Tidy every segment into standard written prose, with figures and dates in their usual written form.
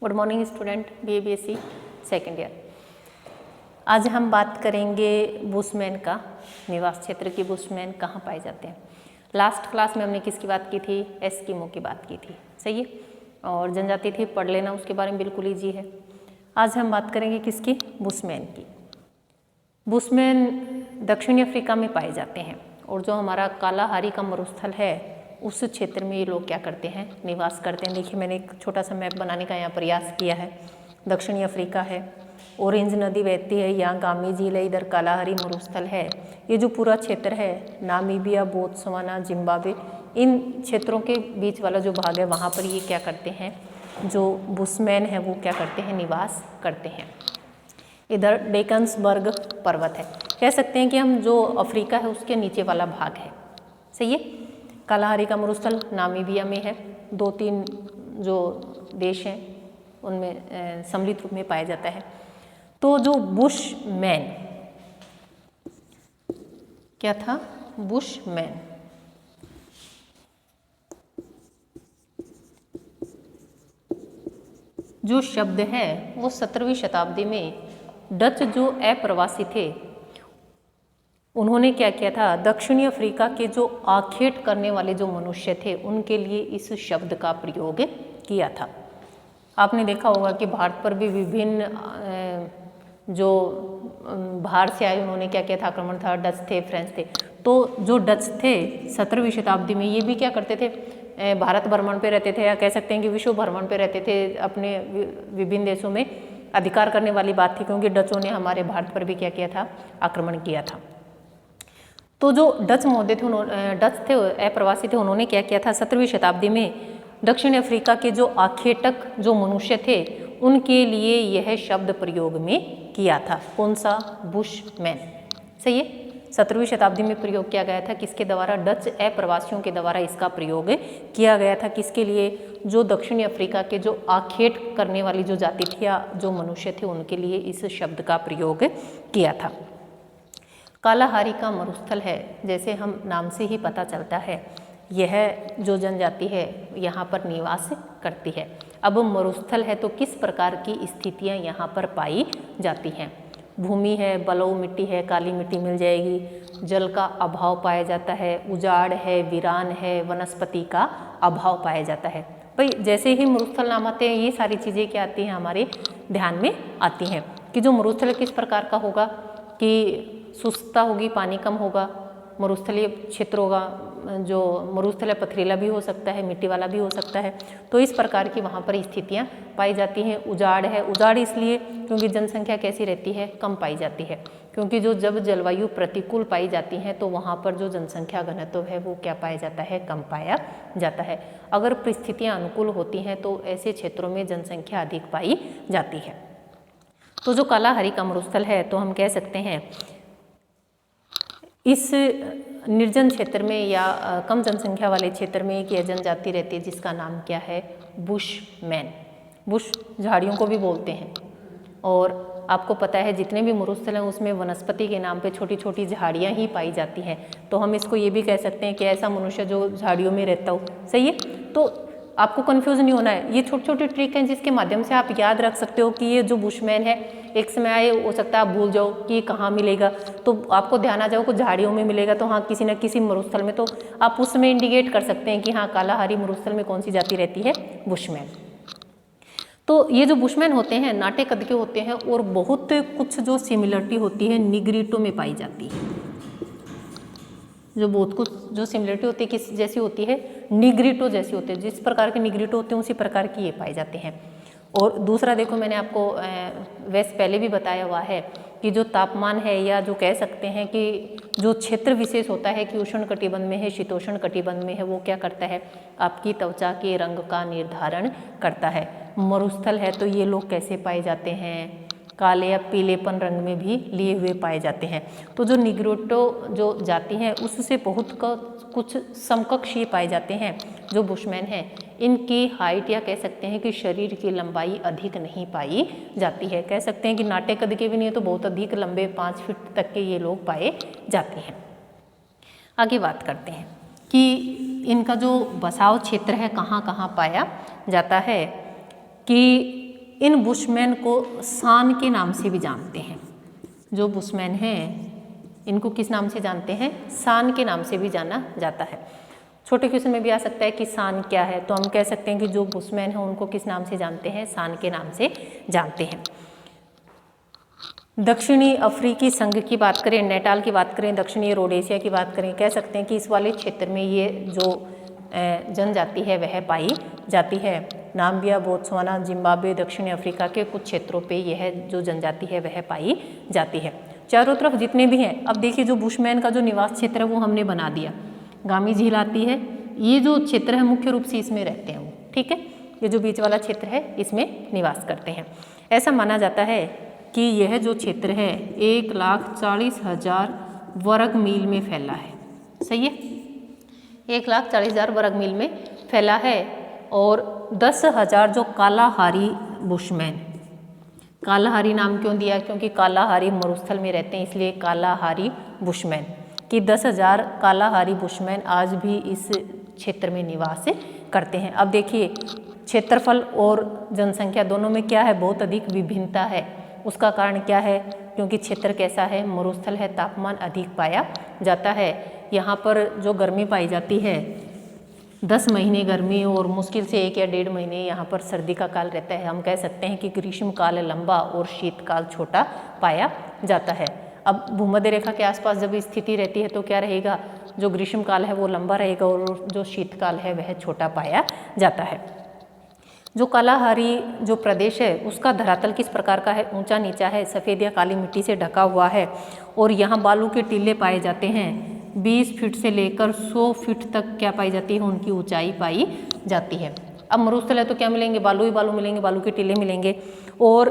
Good morning student, BA BSc second year. आज हम बात करेंगे बुशमैन का, निवास क्षेत्र की बुशमैन कहाँ पाए जाते हैं। लास्ट क्लास में हमने किसकी बात की थी? एस्किमो की बात की थी, सही है। और जनजाति थी, पढ़ लेना, उसके बारे में बिल्कुल ईजी है। आज हम बात करेंगे किसकी? बुशमैन की। बुशमैन दक्षिणी अफ्रीका में पाए जाते हैं और जो हमारा कालाहारी का मरुस्थल है उस क्षेत्र में ये लोग क्या करते हैं? निवास करते हैं। देखिए मैंने एक छोटा सा मैप बनाने का यहाँ प्रयास किया है। दक्षिणी अफ्रीका है, ऑरेंज नदी बहती है, यहाँ गामी झील है, इधर कालाहारी मरुस्थल है। ये जो पूरा क्षेत्र है नामीबिया, बोत्सवाना, जिम्बाब्वे, इन क्षेत्रों के बीच वाला जो भाग है वहाँ पर ये क्या करते हैं? जो बुशमैन है वो क्या करते हैं? निवास करते हैं। इधर डेकन्सबर्ग पर्वत है, कह सकते हैं कि हम जो अफ्रीका है उसके नीचे वाला भाग है, सही है। कालाहारी का मरुस्थल नामीबिया में है। 2-3 जो देश हैं उनमें सम्मिलित रूप में पाया जाता है। तो जो बुशमैन क्या था? बुशमैन जो शब्द है वो 17वीं शताब्दी में डच जो अप्रवासी थे उन्होंने क्या किया था? दक्षिणी अफ्रीका के जो आखेट करने वाले जो मनुष्य थे उनके लिए इस शब्द का प्रयोग किया था। आपने देखा होगा कि भारत पर भी विभिन्न जो बाहर से आए उन्होंने क्या किया था? आक्रमण था। डच थे, फ्रेंच थे। तो जो डच थे 17वीं शताब्दी में ये भी क्या करते थे? भारत भ्रमण पे रहते थे, या कह सकते हैं कि विश्व भ्रमण पे रहते थे। अपने विभिन्न देशों में अधिकार करने वाली बात थी, क्योंकि डचों ने हमारे भारत पर भी क्या किया था? आक्रमण किया था। तो जो डच महोदय थे, डच थे, अप्रवासी थे, उन्होंने क्या किया था? 17वीं शताब्दी में दक्षिण अफ्रीका के जो आखेटक जो मनुष्य थे उनके लिए यह शब्द प्रयोग में किया था। कौन सा? बुशमैन, सही है। 17वीं शताब्दी में प्रयोग किया गया था। किसके द्वारा? डच अप्रवासियों के द्वारा इसका प्रयोग किया गया था। किसके लिए? जो दक्षिणी अफ्रीका के जो आखेट करने वाली जो जाति थी या जो मनुष्य थे उनके लिए इस शब्द का प्रयोग किया था। कालाहारी का मरुस्थल है, जैसे हम नाम से ही पता चलता है, यह जो जनजाति है यहाँ पर निवास करती है। अब मरुस्थल है तो किस प्रकार की स्थितियाँ यहाँ पर पाई जाती हैं? भूमि है, बलुई मिट्टी है, काली मिट्टी मिल जाएगी, जल का अभाव पाया जाता है, उजाड़ है, वीरान है, वनस्पति का अभाव पाया जाता है। भाई जैसे ही मरुस्थल नाम आते हैं ये सारी चीज़ें क्या आती हैं? हमारे ध्यान में आती हैं कि जो मरुस्थल किस प्रकार का होगा, कि शुष्कता होगी, पानी कम होगा, मरुस्थलीय क्षेत्र होगा। जो मरुस्थल है पथरीला भी हो सकता है, मिट्टी वाला भी हो सकता है। तो इस प्रकार की वहाँ पर स्थितियाँ पाई जाती हैं। उजाड़ है, उजाड़ इसलिए क्योंकि जनसंख्या कैसी रहती है? कम पाई जाती है। क्योंकि जो जब जलवायु प्रतिकूल पाई जाती है तो वहाँ पर जो जनसंख्या घनत्व है वो क्या पाया जाता है? कम पाया जाता है। अगर परिस्थितियाँ अनुकूल होती हैं तो ऐसे क्षेत्रों में जनसंख्या अधिक पाई जाती है। तो जो कालाहारी का मरुस्थल है तो हम कह सकते हैं इस निर्जन क्षेत्र में या कम जनसंख्या वाले क्षेत्र में एक यह जनजाति रहती है जिसका नाम क्या है? बुशमैन। बुश झाड़ियों को भी बोलते हैं। और आपको पता है जितने भी मरुस्थल हैं उसमें वनस्पति के नाम पे छोटी छोटी झाड़ियाँ ही पाई जाती हैं। तो हम इसको ये भी कह सकते हैं कि ऐसा मनुष्य जो झाड़ियों में रहता हो, सही है। तो आपको कंफ्यूज नहीं होना है, ये छोटे छोटे ट्रिक हैं जिसके माध्यम से आप याद रख सकते हो कि ये जो बुशमैन है एक समय आए हो सकता है आप भूल जाओ कि ये कहाँ मिलेगा, तो आपको ध्यान आ जाओ कि झाड़ियों में मिलेगा तो हाँ किसी न किसी मरुस्थल में, तो आप उस समय इंडिकेट कर सकते हैं कि हाँ कालाहारी मरुस्थल में कौन सी जाति रहती है? बुशमैन। तो ये जो बुशमैन होते हैं नाटे कद के होते हैं और बहुत कुछ जो सिमिलरिटी होती है निग्रिटो में पाई जाती है। जो बहुत कुछ जो सिमिलरिटी होती है किस जैसी होती है? निग्रिटो जैसी होती है। जिस प्रकार के निग्रिटो होते हैं उसी प्रकार की ये पाए जाते हैं। और दूसरा देखो, मैंने आपको वैसे पहले भी बताया हुआ है कि जो तापमान है या जो कह सकते हैं कि जो क्षेत्र विशेष होता है कि उष्ण कटिबंध में है, शीतोष्ण कटिबंध में है, वो क्या करता है? आपकी त्वचा के रंग का निर्धारण करता है। मरुस्थल है तो ये लोग कैसे पाए जाते हैं? काले या पीलेपन रंग में भी लिए हुए पाए जाते हैं। तो जो निग्रिटो जो जाति है उससे बहुत कुछ समकक्ष ये पाए जाते हैं जो बुशमैन हैं। इनकी हाइट या कह सकते हैं कि शरीर की लंबाई अधिक नहीं पाई जाती है। कह सकते हैं कि नाटे कद के भी नहीं है तो बहुत अधिक लंबे 5 फीट तक के ये लोग पाए जाते हैं। आगे बात करते हैं कि इनका जो बसाव क्षेत्र है कहाँ कहाँ पाया जाता है, कि इन बुशमैन को सान के नाम से भी जानते हैं। जो बुशमैन हैं इनको किस नाम से जानते हैं? सान के नाम से भी जाना जाता है। छोटे क्वेश्चन में भी आ सकता है कि सान क्या है, तो हम कह सकते हैं कि जो बुशमैन है उनको किस नाम से जानते हैं? सान के नाम से जानते हैं। दक्षिणी अफ्रीकी संघ की बात करें, नेटाल की बात करें, दक्षिणी रोडेशिया की बात करें, कह सकते हैं कि इस वाले क्षेत्र में ये जो जनजाति है वह पाई जाती है। नाम्बिया, बोत्सवाना, जिम्बाब्वे, दक्षिणी अफ्रीका के कुछ क्षेत्रों पे यह जो जनजाति है वह पाई जाती है। चारों तरफ जितने भी हैं, अब देखिए जो बुशमैन का जो निवास क्षेत्र है वो हमने बना दिया। गामी झील आती है, ये जो क्षेत्र है मुख्य रूप से इसमें रहते हैं वो, ठीक है। ये जो बीच वाला क्षेत्र है इसमें निवास करते हैं। ऐसा माना जाता है कि यह जो क्षेत्र है 1,40,000 वर्ग मील में फैला है। सही है, 1,40,000 वर्ग मील में फैला है। और 10,000 जो कालाहारी बुशमैन, कालाहारी नाम क्यों दिया? क्योंकि कालाहारी मरुस्थल में रहते हैं, इसलिए कालाहारी बुशमैन कि 10,000 कालाहारी बुशमैन आज भी इस क्षेत्र में निवास करते हैं। अब देखिए क्षेत्रफल और जनसंख्या दोनों में क्या है? बहुत अधिक विभिन्नता है। उसका कारण क्या है? क्योंकि क्षेत्र कैसा है? मरुस्थल है, तापमान अधिक पाया जाता है। यहाँ पर जो गर्मी पाई जाती है 10 महीने गर्मी और मुश्किल से 1 या 1.5 महीने यहाँ पर सर्दी का काल रहता है। हम कह सकते हैं कि ग्रीष्म काल लंबा और शीतकाल छोटा पाया जाता है। अब भूमध्य रेखा के आसपास जब स्थिति रहती है तो क्या रहेगा? जो ग्रीष्म काल है वो लंबा रहेगा और जो शीतकाल है वह छोटा पाया जाता है। जो कालाहारी जो प्रदेश है उसका धरातल किस प्रकार का है? ऊंचा नीचा है, सफ़ेद या काली मिट्टी से ढका हुआ है और यहाँ बालू के टीले पाए जाते हैं। 20 फीट से लेकर 100 फीट तक क्या पाई जाती है? उनकी ऊंचाई पाई जाती है। अब मरुस्थल है तो क्या मिलेंगे? बालू ही बालू मिलेंगे, बालू के टीले मिलेंगे। और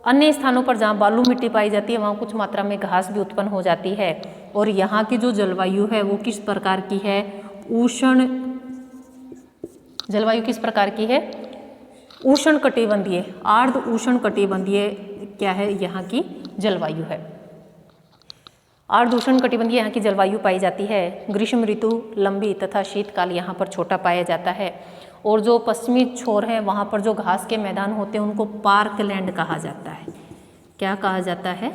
अन्य स्थानों पर जहाँ बालू मिट्टी पाई जाती है वहाँ कुछ मात्रा में घास भी उत्पन्न हो जाती है। और यहाँ की जो जलवायु है वो किस प्रकार की है? उष्ण जलवायु किस प्रकार की है? उष्ण कटिबंधीय, आर्द्र उष्ण कटिबंधीय क्या है? यहाँ की जलवायु है। आर्द्र उष्ण कटिबंधीय यहाँ की जलवायु पाई जाती है। ग्रीष्म ऋतु लंबी तथा शीतकाल यहाँ पर छोटा पाया जाता है। और जो पश्चिमी छोर है वहाँ पर जो घास के मैदान होते हैं उनको पार्कलैंड कहा जाता है। क्या कहा जाता है?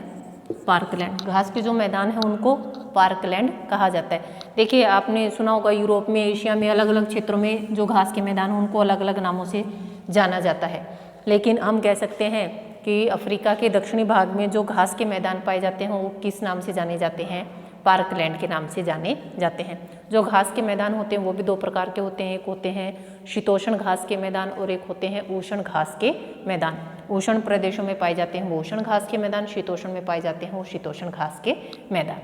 पार्कलैंड। घास के जो मैदान है उनको पार्कलैंड कहा जाता है। देखिए आपने सुना होगा यूरोप में, एशिया में अलग अलग क्षेत्रों में जो घास के मैदान हैं उनको अलग अलग नामों से जाना जाता है। लेकिन हम कह सकते हैं कि अफ्रीका के दक्षिणी भाग में जो घास के मैदान पाए जाते हैं वो किस नाम से जाने जाते हैं? पार्कलैंड के नाम से जाने जाते हैं। जो घास के मैदान होते हैं वो भी 2 प्रकार के होते हैं। एक होते हैं शीतोष्ण घास के मैदान और एक होते हैं उष्ण घास के मैदान। उष्ण प्रदेशों में पाए जाते हैं वो उष्ण घास के मैदान, शीतोष्ण में पाए जाते हैं वो शीतोष्ण घास के मैदान।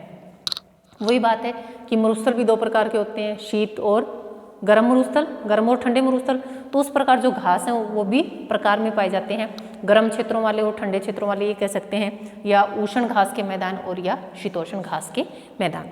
वही बात है कि मरुस्थल भी 2 प्रकार के होते हैं, शीत और गर्म मरुस्थल, गर्म और ठंडे मरुस्थल। तो उस प्रकार जो घास है वो भी प्रकार में पाए जाते हैं, गर्म क्षेत्रों वाले और ठंडे क्षेत्रों वाले ये कह सकते हैं, या उष्ण घास के मैदान और या शीतोष्ण घास के मैदान।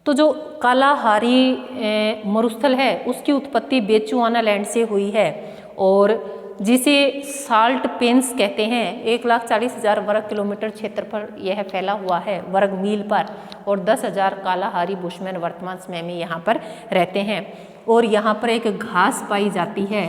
तो जो कालाहारी मरुस्थल है उसकी उत्पत्ति बेचुआना लैंड से हुई है और जिसे साल्ट पेन्स कहते हैं। 1,40,000 वर्ग किलोमीटर क्षेत्र पर यह फैला हुआ है वर्ग मील पर, और 10,000 कालाहारी बुशमैन वर्तमान समय में यहाँ पर रहते हैं। और यहाँ पर एक घास पाई जाती है,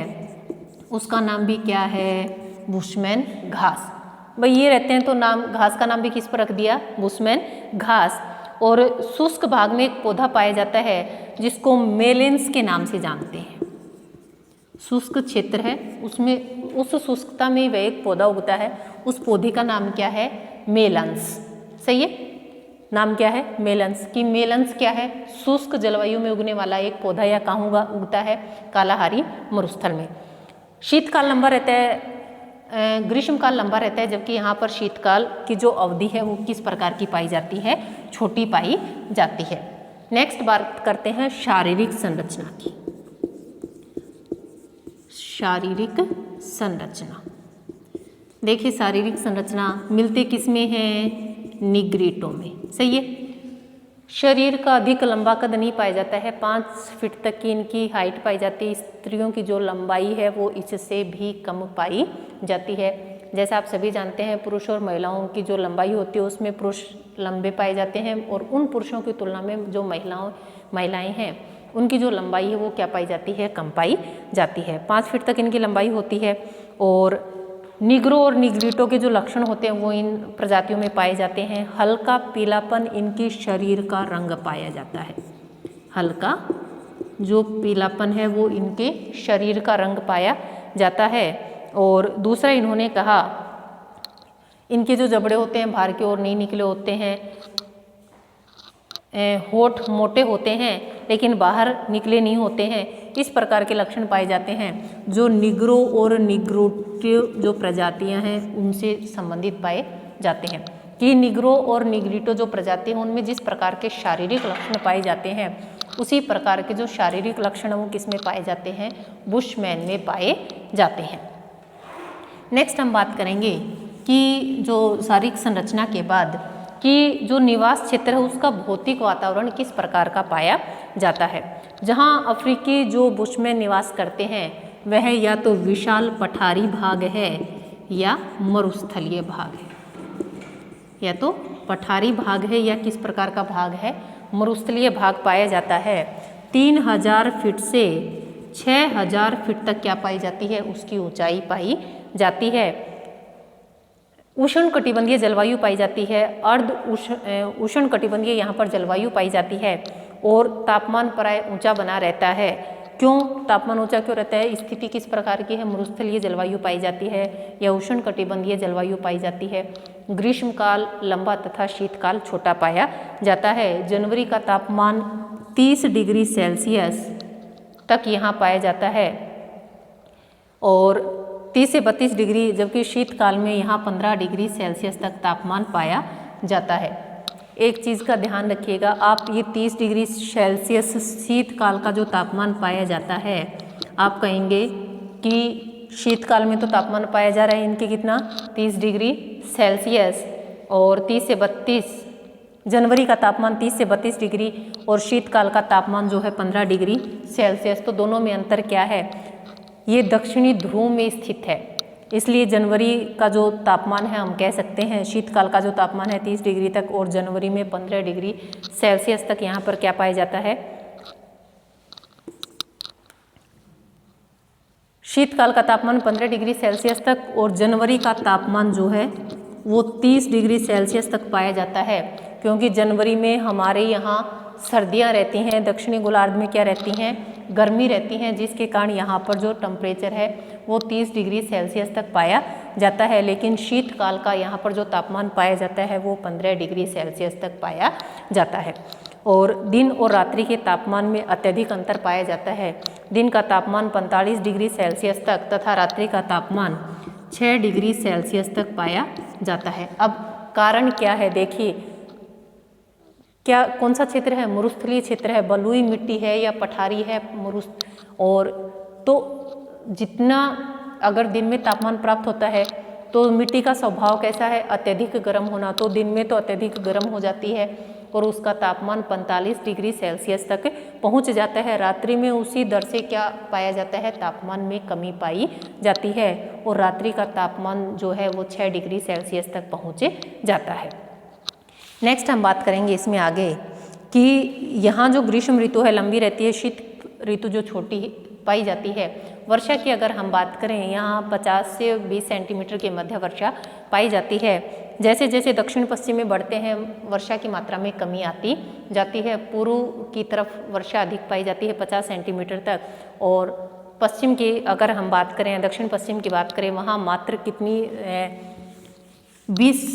उसका नाम भी क्या है? बुशमैन घास। भाई ये रहते हैं तो नाम, घास का नाम भी किस पर रख दिया? बुशमैन घास। और शुष्क भाग में एक पौधा पाया जाता है जिसको मेलेंस के नाम से जानते हैं। शुष्क क्षेत्र है उसमें, उस शुष्कता में वह एक पौधा उगता है, उस पौधे का नाम क्या है? मेलन्स। सही है, नाम क्या है? मेलन्स। कि मेलन्स क्या है? शुष्क जलवायु में उगने वाला एक पौधा या कहाँ उगता है? कालाहारी मरुस्थल में। शीतकाल लंबा रहता है, ग्रीष्मकाल लंबा रहता है, जबकि यहाँ पर शीतकाल की जो अवधि है वो किस प्रकार की पाई जाती है? छोटी पाई जाती है। नेक्स्ट बात करते हैं शारीरिक संरचना की। शारीरिक संरचना, देखिए शारीरिक संरचना मिलते किसमें है? निग्रिटो में। सही है। शरीर का अधिक लंबा कद नहीं पाया जाता है, 5 फीट तक की इनकी हाइट पाई जाती है। स्त्रियों की जो लंबाई है वो इससे भी कम पाई जाती है। जैसा आप सभी जानते हैं पुरुष और महिलाओं की जो लंबाई होती है उसमें पुरुष लंबे पाए जाते हैं और उन पुरुषों की तुलना में जो महिलाएं हैं उनकी जो लंबाई है वो क्या पाई जाती है? कम पाई जाती है। 5 फीट तक इनकी लंबाई होती है और निग्रो और निग्रिटो के जो लक्षण होते हैं वो इन प्रजातियों में पाए जाते हैं। हल्का पीलापन इनके शरीर का रंग पाया जाता है। हल्का जो पीलापन है वो इनके शरीर का रंग पाया जाता है। और दूसरा इन्होंने कहा इनके जो जबड़े होते हैं बाहर की ओर नहीं निकले होते हैं, होठ मोटे होते हैं लेकिन बाहर निकले नहीं होते हैं, इस प्रकार के लक्षण पाए जाते हैं जो निग्रो और निग्रिटो जो प्रजातियां हैं उनसे संबंधित पाए जाते हैं। कि निग्रो और निग्रिटो जो प्रजाति हैं उनमें जिस प्रकार के शारीरिक लक्षण पाए जाते हैं उसी प्रकार के जो शारीरिक लक्षण वो किस में पाए जाते हैं, बुशमैन में पाए जाते हैं। नेक्स्ट हम बात करेंगे कि जो शारीरिक संरचना के बाद कि जो निवास क्षेत्र है उसका भौतिक वातावरण किस प्रकार का पाया जाता है। जहां अफ्रीकी जो बुशमैन निवास करते हैं वह या तो विशाल पठारी भाग है या मरुस्थलीय भाग है, या तो पठारी भाग है या किस प्रकार का भाग है, मरुस्थलीय भाग पाया जाता है। 3000 फीट से 6000 फीट तक क्या पाई जाती है, उसकी ऊंचाई पाई जाती है। उष्ण कटिबंधीय जलवायु पाई जाती है, अर्ध उष्ण कटिबंधीय यहाँ पर जलवायु पाई जाती है और तापमान प्राय ऊंचा बना रहता है। क्यों तापमान ऊंचा क्यों रहता है, स्थिति किस प्रकार की है, मरुस्थलीय जलवायु पाई जाती है या उष्ण कटिबंधीय जलवायु पाई जाती है। ग्रीष्मकाल लंबा तथा शीतकाल छोटा पाया जाता है। जनवरी का तापमान 30 डिग्री सेल्सियस तक यहाँ पाया जाता है और 30 से 32 डिग्री, जबकि शीतकाल में यहाँ 15 डिग्री सेल्सियस तक तापमान पाया जाता है। एक चीज़ का ध्यान रखिएगा आप, ये 30 डिग्री सेल्सियस शीतकाल का जो तापमान पाया जाता है, आप कहेंगे कि शीतकाल में तो तापमान पाया जा रहा है इनके कितना 30 डिग्री सेल्सियस और 30 से 32, जनवरी का तापमान 30 से 32 डिग्री और शीतकाल का तापमान जो है 15 डिग्री सेल्सियस, तो दोनों में अंतर क्या है, ये दक्षिणी ध्रुव में स्थित है, इसलिए जनवरी का जो तापमान है हम कह सकते हैं, शीतकाल का जो तापमान है 30 डिग्री तक और जनवरी में 15 डिग्री सेल्सियस तक यहाँ पर क्या पाया जाता है, शीतकाल का तापमान 15 डिग्री सेल्सियस तक और जनवरी का तापमान जो है वो 30 डिग्री सेल्सियस तक पाया जाता है। क्योंकि जनवरी में हमारे यहाँ सर्दियाँ रहती हैं, दक्षिणी गोलार्ध में क्या रहती हैं, गर्मी रहती हैं, जिसके कारण यहाँ पर जो टेम्परेचर है वो 30 डिग्री सेल्सियस तक पाया जाता है। लेकिन शीतकाल का यहाँ पर जो तापमान पाया जाता है वो 15 डिग्री सेल्सियस तक पाया जाता है। और दिन और रात्रि के तापमान में अत्यधिक अंतर पाया जाता है। दिन का तापमान 45 डिग्री सेल्सियस तक तथा रात्रि का तापमान 6 डिग्री सेल्सियस तक पाया जाता है। अब कारण क्या है, देखिए क्या कौन सा क्षेत्र है, मरुस्थलीय क्षेत्र है, बलुई मिट्टी है या पठारी है और तो जितना अगर दिन में तापमान प्राप्त होता है तो मिट्टी का स्वभाव कैसा है, अत्यधिक गर्म होना, तो दिन में तो अत्यधिक गर्म हो जाती है और उसका तापमान 45 डिग्री सेल्सियस तक पहुंच जाता है। रात्रि में उसी दर से क्या पाया जाता है, तापमान में कमी पाई जाती है और रात्रि का तापमान जो है वो 6 डिग्री सेल्सियस तक पहुँच जाता है। नेक्स्ट हम बात करेंगे इसमें आगे कि यहाँ जो ग्रीष्म ऋतु है लंबी रहती है, शीत ऋतु जो छोटी पाई जाती है। वर्षा की अगर हम बात करें यहाँ 50 से 20 सेंटीमीटर के मध्य वर्षा पाई जाती है। जैसे जैसे दक्षिण पश्चिम में बढ़ते हैं वर्षा की मात्रा में कमी आती जाती है। पूर्व की तरफ वर्षा अधिक पाई जाती है 50 सेंटीमीटर तक और पश्चिम की अगर हम बात करें, दक्षिण पश्चिम की बात करें, वहाँ मात्र कितनी 20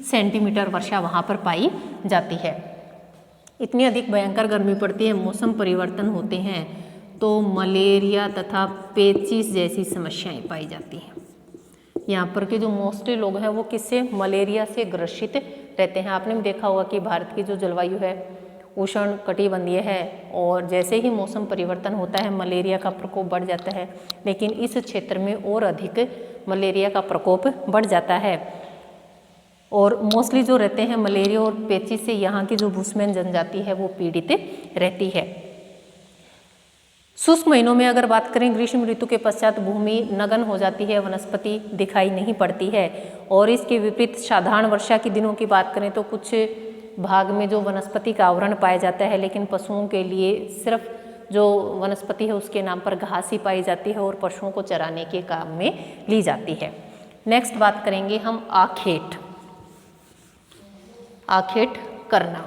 सेंटीमीटर वर्षा वहाँ पर पाई जाती है। इतनी अधिक भयंकर गर्मी पड़ती है, मौसम परिवर्तन होते हैं तो मलेरिया तथा पेचिस जैसी समस्याएं पाई जाती हैं। यहाँ पर के जो मोस्टली लोग हैं वो किससे, मलेरिया से ग्रसित रहते हैं। आपने भी देखा होगा कि भारत की जो जलवायु है उष्ण कटिबंधीय है और जैसे ही मौसम परिवर्तन होता है मलेरिया का प्रकोप बढ़ जाता है, लेकिन इस क्षेत्र में और अधिक मलेरिया का प्रकोप बढ़ जाता है और मोस्टली जो रहते हैं मलेरिया और पेचिस से यहाँ की जो बुशमैन जनजाति है वो पीड़ित रहती है। शुष्क महीनों में अगर बात करें, ग्रीष्म ऋतु के पश्चात भूमि नगन हो जाती है, वनस्पति दिखाई नहीं पड़ती है और इसके विपरीत साधारण वर्षा के दिनों की बात करें तो कुछ भाग में जो वनस्पति का आवरण पाया जाता है, लेकिन पशुओं के लिए सिर्फ जो वनस्पति है उसके नाम पर घास ही पाई जाती है और पशुओं को चराने के काम में ली जाती है। नेक्स्ट बात करेंगे हम आखेट। आखेट करना,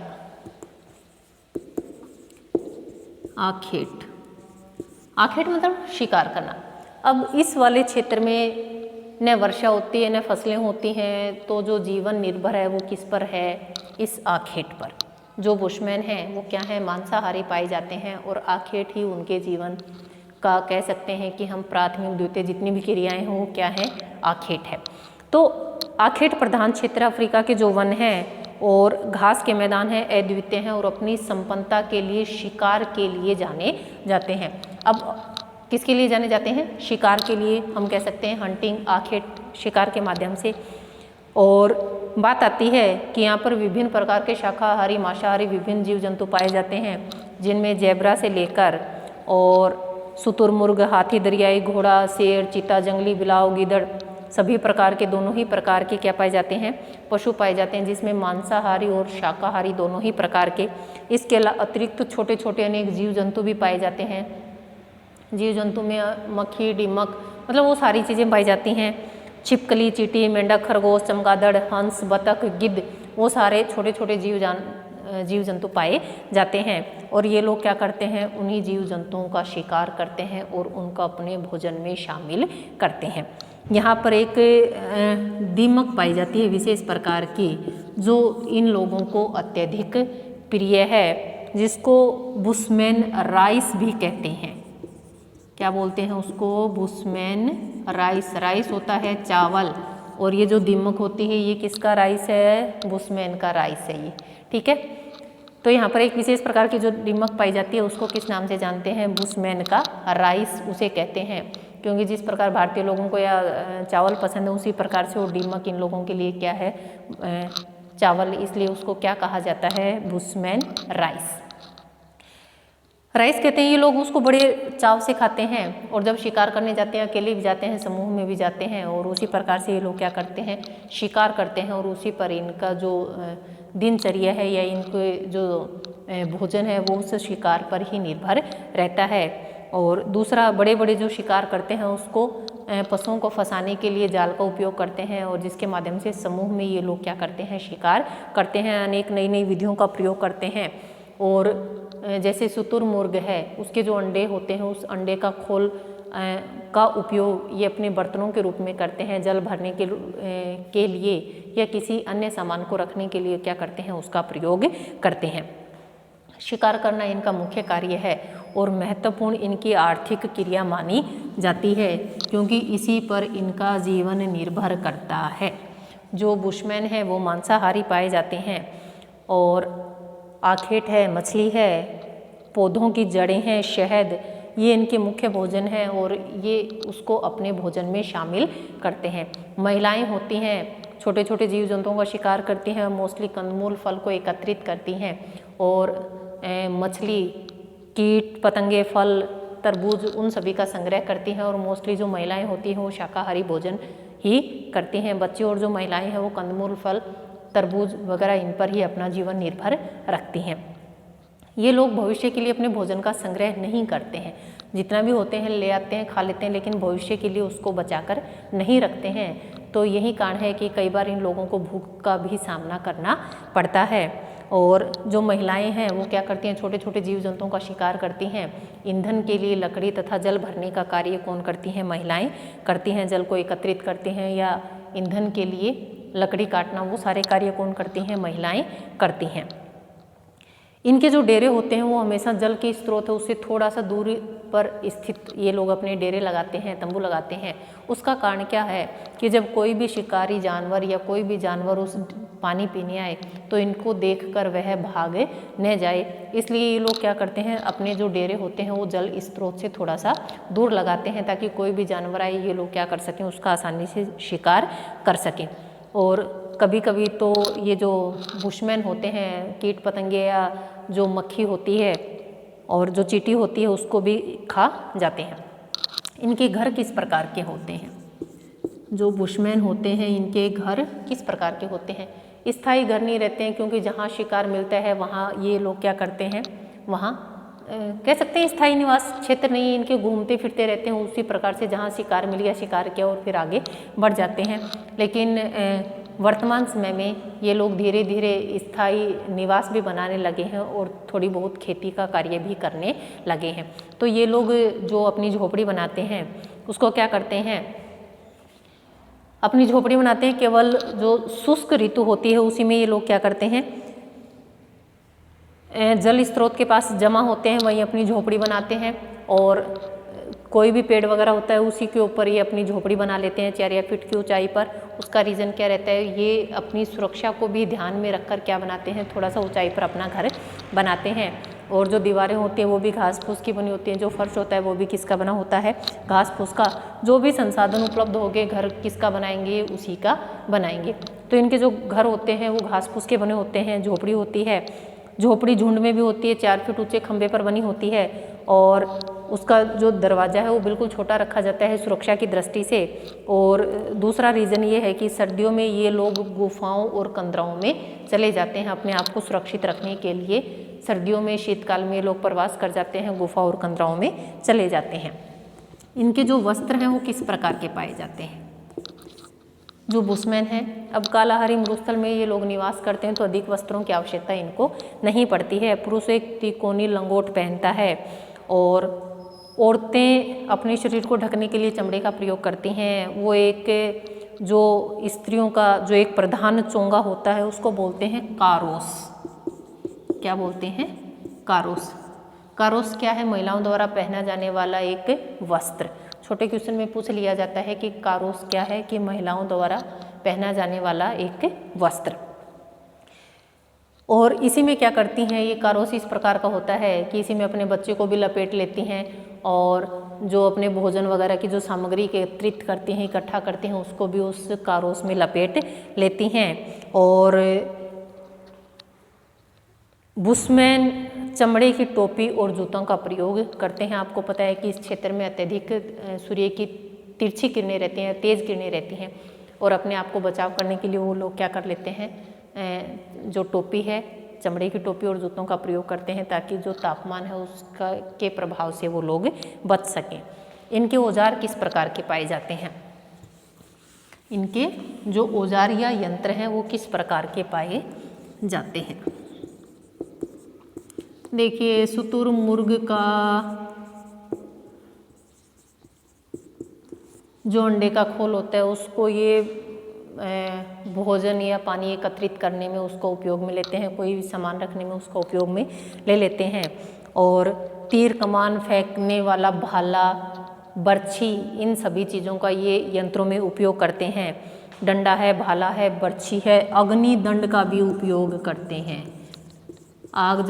आखेट, आखेट मतलब शिकार करना। अब इस वाले क्षेत्र में न वर्षा होती है न फसलें होती हैं, तो जो जीवन निर्भर है वो किस पर है? इस आखेट पर। जो बुशमैन हैं वो क्या है? मांसाहारी पाए जाते हैं और आखेट ही उनके जीवन का कह सकते हैं कि हम प्राथमिक द्वितीय जितनी भी क्रियाएं हों वो क्या है? आखेट है। तो आखेट प्रधान क्षेत्र अफ्रीका के जो वन हैं और घास के मैदान हैं अद्वितीय हैं और अपनी संपन्नता के लिए शिकार के लिए जाने जाते हैं। अब किसके लिए जाने जाते हैं? शिकार के लिए, हम कह सकते हैं हंटिंग, आखेट शिकार के माध्यम से। और बात आती है कि यहाँ पर विभिन्न प्रकार के शाकाहारी मांसाहारी विभिन्न जीव जंतु पाए जाते हैं, जिनमें जेब्रा से लेकर और शुतुरमुर्ग, हाथी, दरियाई घोड़ा, शेर, चीता, जंगली बिलाव, गीदड़, सभी प्रकार के दोनों ही प्रकार के क्या पाए जाते हैं? पशु पाए जाते हैं, जिसमें मांसाहारी और शाकाहारी दोनों ही प्रकार के। इसके अतिरिक्त छोटे छोटे अनेक जीव जंतु भी पाए जाते हैं। जीव जंतु में मक्खी, दीमक, मतलब वो सारी चीज़ें पाई जाती हैं। छिपकली, चींटी, मेंढक, खरगोश, चमगादड़, हंस, बतख, गिद्ध, वो सारे छोटे छोटे जीव जंतु पाए जाते हैं। और ये लोग क्या करते हैं? उन्हीं जीव जंतुओं का शिकार करते हैं और उनका अपने भोजन में शामिल करते हैं। यहाँ पर एक दीमक पाई जाती है विशेष प्रकार की, जो इन लोगों को अत्यधिक प्रिय है, जिसको बुशमैन राइस भी कहते हैं। क्या बोलते हैं उसको? Bushman rice. राइस होता है चावल, और ये जो दीमक होती है ये किसका राइस है? बुशमैन का राइस है ये, ठीक है। तो यहाँ पर एक विशेष प्रकार की जो दीमक पाई जाती है उसको किस नाम से जानते हैं? बुशमैन का राइस उसे कहते हैं, क्योंकि जिस प्रकार भारतीय लोगों को या चावल पसंद है उसी प्रकार से वो दीमक इन लोगों के लिए क्या है? चावल, इसलिए उसको क्या कहा जाता है? Bushman rice. राइस कहते हैं। ये लोग उसको बड़े चाव से खाते हैं, और जब शिकार करने जाते हैं अकेले भी जाते हैं, समूह में भी जाते हैं, और उसी प्रकार से ये लोग क्या करते हैं? शिकार करते हैं, और उसी पर इनका जो दिनचर्या है या इनके जो भोजन है वो उस शिकार पर ही निर्भर रहता है। और दूसरा, बड़े बड़े जो शिकार करते हैं उसको पशुओं को फंसाने के लिए जाल का उपयोग करते हैं, और जिसके माध्यम से समूह में ये लोग क्या करते हैं? शिकार करते हैं, अनेक नई नई विधियों का प्रयोग करते हैं। और जैसे शुतुरमुर्ग है, उसके जो अंडे होते हैं उस अंडे का खोल का उपयोग ये अपने बर्तनों के रूप में करते हैं, जल भरने के लिए या किसी अन्य सामान को रखने के लिए क्या करते हैं? उसका प्रयोग करते हैं। शिकार करना इनका मुख्य कार्य है और महत्वपूर्ण इनकी आर्थिक क्रिया मानी जाती है, क्योंकि इसी पर इनका जीवन निर्भर करता है। जो बुशमैन है वो मांसाहारी पाए जाते हैं, और आखेट है, मछली है, पौधों की जड़ें हैं, शहद, ये इनके मुख्य भोजन हैं और ये उसको अपने भोजन में शामिल करते हैं। महिलाएं होती हैं, छोटे छोटे जीव जंतुओं का शिकार करती हैं, मोस्टली कंदमूल फल को एकत्रित करती हैं, और मछली, कीट पतंगे, फल, तरबूज, उन सभी का संग्रह करती हैं। और मोस्टली जो महिलाएं होती हैं वो शाकाहारी भोजन ही करती हैं। बच्चे और जो महिलाएं हैं वो कंदमूल, फल, तरबूज वगैरह इन पर ही अपना जीवन निर्भर रखती हैं। ये लोग भविष्य के लिए अपने भोजन का संग्रह नहीं करते हैं, जितना भी होते हैं ले आते हैं, खा लेते हैं, लेकिन भविष्य के लिए उसको बचाकर नहीं रखते हैं। तो यही कारण है कि कई बार इन लोगों को भूख का भी सामना करना पड़ता है। और जो महिलाएं हैं वो क्या करती हैं? छोटे छोटे जीव जंतुओं का शिकार करती हैं। ईंधन के लिए लकड़ी तथा जल भरने का कार्य कौन करती हैं? महिलाएं करती हैं। जल को एकत्रित करती हैं या ईंधन के लिए लकड़ी काटना, वो सारे कार्य कौन करती हैं? महिलाएं करती हैं। इनके जो डेरे होते हैं वो हमेशा जल के स्रोत है उससे थोड़ा सा दूरी पर स्थित ये लोग अपने डेरे लगाते हैं, तंबू लगाते हैं। उसका कारण क्या है कि जब कोई भी शिकारी जानवर या कोई भी जानवर उस पानी पीने आए तो इनको देखकर वह भाग न जाए, इसलिए ये लोग क्या करते हैं? अपने जो डेरे होते हैं वो जल स्रोत से थोड़ा सा दूर लगाते हैं, ताकि कोई भी जानवर आए ये लोग क्या कर सकें? उसका आसानी से शिकार कर सकें। और कभी कभी तो ये जो बुशमैन होते हैं, कीट पतंगे या जो मक्खी होती है और जो चींटी होती है उसको भी खा जाते हैं। इनके घर किस प्रकार के होते हैं? जो बुशमैन होते हैं इनके घर किस प्रकार के होते हैं? स्थायी घर नहीं रहते हैं, क्योंकि जहाँ शिकार मिलता है वहाँ ये लोग क्या करते हैं? वहाँ कह सकते हैं स्थायी निवास क्षेत्र नहीं है, इनके घूमते फिरते रहते हैं उसी प्रकार से, जहाँ शिकार मिल गया शिकार किया और फिर आगे बढ़ जाते हैं। लेकिन वर्तमान समय में ये लोग धीरे धीरे स्थायी निवास भी बनाने लगे हैं और थोड़ी बहुत खेती का कार्य भी करने लगे हैं। तो ये लोग जो अपनी झोपड़ी बनाते हैं उसको क्या करते हैं, अपनी झोपड़ी बनाते हैं, केवल जो शुष्क ऋतु होती है उसी में ये लोग क्या करते हैं, जल स्रोत के पास जमा होते हैं, वहीं अपनी झोपड़ी बनाते हैं और कोई भी पेड़ वगैरह होता है उसी के ऊपर ये अपनी झोपड़ी बना लेते हैं 4 फीट की ऊंचाई पर। उसका रीज़न क्या रहता है, ये अपनी सुरक्षा को भी ध्यान में रखकर क्या बनाते हैं, थोड़ा सा ऊंचाई पर अपना घर बनाते हैं। और जो दीवारें होती हैं वो भी घास फूस की बनी होती हैं, जो फर्श होता है वो भी किसका बना होता है, घास फूस का। जो भी संसाधन उपलब्ध हो गए घर किसका बनाएंगे, उसी का बनाएंगे। तो इनके जो घर होते हैं वो घास फूस के बने होते हैं। झोपड़ी होती है, झोपड़ी झुंड में भी होती है, 4 फीट ऊंचे खंभे पर बनी होती है और उसका जो दरवाज़ा है वो बिल्कुल छोटा रखा जाता है सुरक्षा की दृष्टि से। और दूसरा रीज़न ये है कि सर्दियों में ये लोग गुफाओं और कंदराओं में चले जाते हैं अपने आप को सुरक्षित रखने के लिए। सर्दियों में शीतकाल में लोग प्रवास कर जाते हैं, गुफा और कंदराओं में चले जाते हैं। इनके जो वस्त्र हैं वो किस प्रकार के पाए जाते हैं, जो बुशमैन है, अब कालाहारी मरुस्थल में ये लोग निवास करते हैं तो अधिक वस्त्रों की आवश्यकता इनको नहीं पड़ती है। पुरुष एक तिकोनी लंगोट पहनता है और औरतें अपने शरीर को ढकने के लिए चमड़े का प्रयोग करती हैं। वो एक जो स्त्रियों का जो एक प्रधान चोंगा होता है उसको बोलते हैं कारोस। क्या बोलते हैं, कारोस। कारोस क्या है, महिलाओं द्वारा पहना जाने वाला एक वस्त्र। छोटे क्वेश्चन में पूछ लिया जाता है कि कारोस क्या है, कि महिलाओं द्वारा पहना जाने वाला एक वस्त्र। और इसी में क्या करती हैं, ये कारोस इस प्रकार का होता है कि इसी में अपने बच्चे को भी लपेट लेती हैं और जो अपने भोजन वगैरह की जो सामग्री एकत्रित करती हैं, इकट्ठा करती हैं, उसको भी उस कारोस में लपेट लेती हैं। और बुशमैन चमड़े की टोपी और जूतों का प्रयोग करते हैं। आपको पता है कि इस क्षेत्र में अत्यधिक सूर्य की तिरछी किरणें रहती हैं, तेज़ किरणें रहती हैं और अपने आप को बचाव करने के लिए वो लोग क्या कर लेते हैं, जो टोपी है, चमड़े की टोपी और जूतों का प्रयोग करते हैं ताकि जो तापमान है उसका के प्रभाव से वो लोग बच सकें। इनके औजार किस प्रकार के पाए जाते हैं, इनके जो औजार या यंत्र हैं वो किस प्रकार के पाए जाते हैं। देखिए, शुतुरमुर्ग का जो अंडे का खोल होता है उसको ये भोजन या पानी एकत्रित करने में उसको उपयोग में लेते हैं, कोई भी सामान रखने में उसको उपयोग में ले लेते हैं। और तीर कमान फेंकने वाला भाला, बर्छी, इन सभी चीज़ों का ये यंत्रों में उपयोग करते हैं। डंडा है, भाला है, बर्छी है, अग्नि दंड का भी उपयोग करते हैं। आग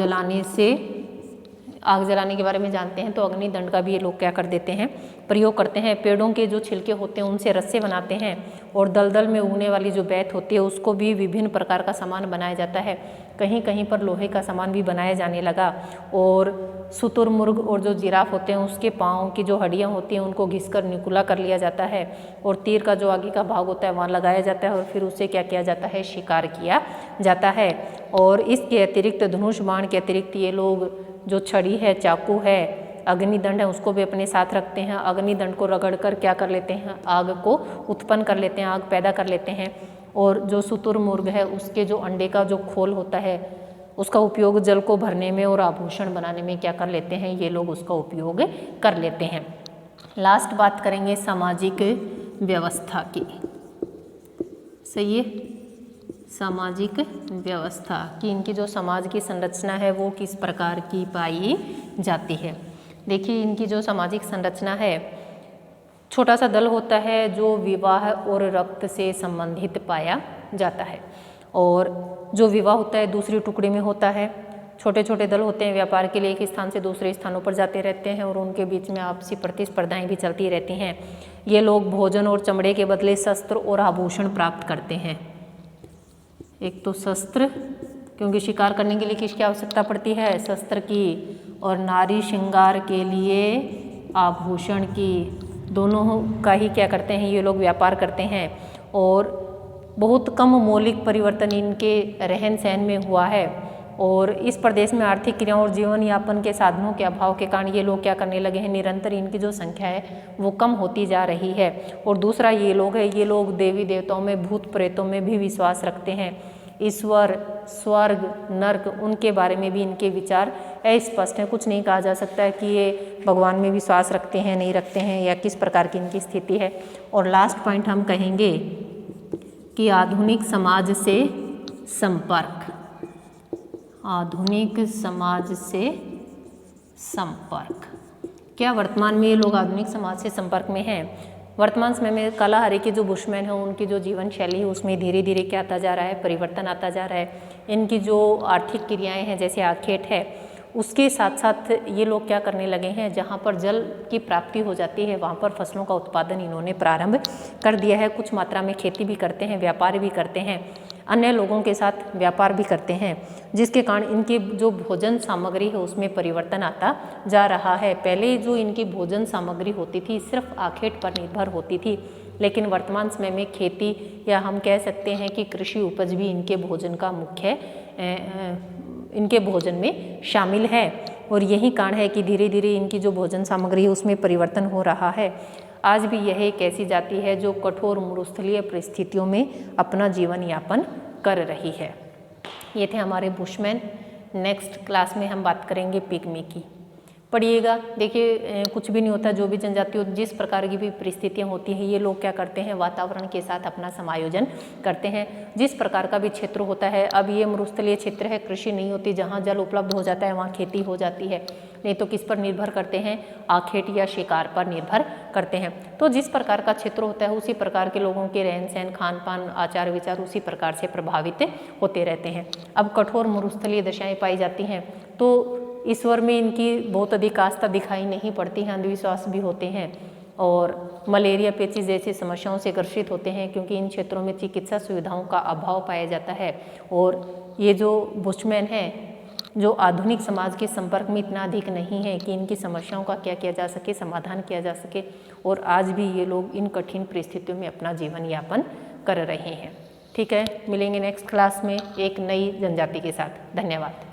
जलाने के बारे में जानते हैं तो अग्नि दंड का भी ये लोग क्या कर देते हैं, प्रयोग करते हैं। पेड़ों के जो छिलके होते हैं उनसे रस्से बनाते हैं और दलदल में उगने वाली जो बैत होती है उसको भी विभिन्न प्रकार का सामान बनाया जाता है। कहीं कहीं पर लोहे का सामान भी बनाया जाने लगा। और शुतुरमुर्ग और जो जिराफ होते हैं उसके पाँव की जो हड्डियाँ होती हैं उनको घिसकर निकुला कर लिया जाता है और तीर का जो आगे का भाग होता है वहाँ लगाया जाता है और फिर उससे क्या किया जाता है, शिकार किया जाता है। और इसके अतिरिक्त धनुष बाण के अतिरिक्त ये लोग जो छड़ी है, चाकू है, अग्निदंड है उसको भी अपने साथ रखते हैं। अग्निदंड को रगड़कर क्या कर लेते हैं, आग को उत्पन्न कर लेते हैं, आग पैदा कर लेते हैं। और जो शुतुरमुर्ग है उसके जो अंडे का जो खोल होता है उसका उपयोग जल को भरने में और आभूषण बनाने में क्या कर लेते हैं, ये लोग उसका उपयोग कर लेते हैं। लास्ट बात करेंगे सामाजिक व्यवस्था की। सही है, सामाजिक व्यवस्था कि इनकी जो समाज की संरचना है वो किस प्रकार की पाई जाती है। देखिए, इनकी जो सामाजिक संरचना है, छोटा सा दल होता है जो विवाह और रक्त से संबंधित पाया जाता है। और जो विवाह होता है दूसरी टुकड़ी में होता है। छोटे छोटे दल होते हैं, व्यापार के लिए एक स्थान से दूसरे स्थानों पर जाते रहते हैं और उनके बीच में आपसी प्रतिस्पर्धाएं भी चलती रहती हैं। ये लोग भोजन और चमड़े के बदले शस्त्र और आभूषण प्राप्त करते हैं। एक तो शस्त्र, क्योंकि शिकार करने के लिए किसकी आवश्यकता पड़ती है, शस्त्र की, और नारी श्रृंगार के लिए आभूषण की। दोनों का ही क्या करते हैं, ये लोग व्यापार करते हैं। और बहुत कम मौलिक परिवर्तन इनके रहन सहन में हुआ है। और इस प्रदेश में आर्थिक क्रियाओं और जीवन यापन के साधनों के अभाव के कारण ये लोग क्या करने लगे हैं, निरंतर इनकी जो संख्या है वो कम होती जा रही है। और दूसरा ये लोग देवी देवताओं में, भूत प्रेतों में भी विश्वास रखते हैं। ईश्वर, स्वर्ग, नर्क, उनके बारे में भी इनके विचार अस्पष्ट हैं। कुछ नहीं कहा जा सकता है कि ये भगवान में विश्वास रखते हैं, नहीं रखते हैं, या किस प्रकार की इनकी स्थिति है। और लास्ट पॉइंट हम कहेंगे कि आधुनिक समाज से संपर्क, आधुनिक समाज से संपर्क। क्या वर्तमान में ये लोग आधुनिक समाज से संपर्क में हैं? वर्तमान समय में कालाहारी के जो बुशमैन हैं उनकी जो जीवन शैली है उसमें धीरे धीरे क्या आता जा रहा है, परिवर्तन आता जा रहा है। इनकी जो आर्थिक क्रियाएं हैं जैसे आखेट है, उसके साथ साथ ये लोग क्या करने लगे हैं, जहाँ पर जल की प्राप्ति हो जाती है वहाँ पर फसलों का उत्पादन इन्होंने प्रारंभ कर दिया है। कुछ मात्रा में खेती भी करते हैं, व्यापार भी करते हैं, अन्य लोगों के साथ व्यापार भी करते हैं, जिसके कारण इनकी जो भोजन सामग्री है उसमें परिवर्तन आता जा रहा है। पहले जो इनकी भोजन सामग्री होती थी सिर्फ आखेट पर निर्भर होती थी, लेकिन वर्तमान समय में खेती या हम कह सकते हैं कि कृषि उपज भी इनके भोजन का मुख्य इनके भोजन में शामिल है। और यही कारण है कि धीरे धीरे इनकी जो भोजन सामग्री है उसमें परिवर्तन हो रहा है। आज भी यह एक ऐसी जाति है जो कठोर मरुस्थलीय परिस्थितियों में अपना जीवन यापन कर रही है। ये थे हमारे बुशमैन। नेक्स्ट क्लास में हम बात करेंगे पिग्मी की। पढ़िएगा, देखिए कुछ भी नहीं होता, जो भी जनजाति जिस प्रकार की भी परिस्थितियाँ होती हैं ये लोग क्या करते हैं, वातावरण के साथ अपना समायोजन करते हैं। जिस प्रकार का भी क्षेत्र होता है, अब ये मरुस्थलीय क्षेत्र है, कृषि नहीं होती, जहाँ जल उपलब्ध हो जाता है वहाँ खेती हो जाती है, नहीं तो किस पर निर्भर करते हैं, आखेट या शिकार पर निर्भर करते हैं। तो जिस प्रकार का क्षेत्र होता है उसी प्रकार के लोगों के रहन सहन, खान पान, आचार विचार उसी प्रकार से प्रभावित होते रहते हैं। अब कठोर मरुस्थलीय दशाएँ पाई जाती हैं तो ईश्वर में इनकी बहुत अधिक आस्था दिखाई नहीं पड़ती है, अंधविश्वास भी होते हैं और मलेरिया, पेचिश जैसी समस्याओं से ग्रसित होते हैं, क्योंकि इन क्षेत्रों में चिकित्सा सुविधाओं का अभाव पाया जाता है। और ये जो बुशमैन हैं जो आधुनिक समाज के संपर्क में इतना अधिक नहीं है कि इनकी समस्याओं का क्या किया जा सके, समाधान किया जा सके, और आज भी ये लोग इन कठिन परिस्थितियों में अपना जीवन यापन कर रहे हैं। ठीक है, मिलेंगे नेक्स्ट क्लास में एक नई जनजाति के साथ। धन्यवाद।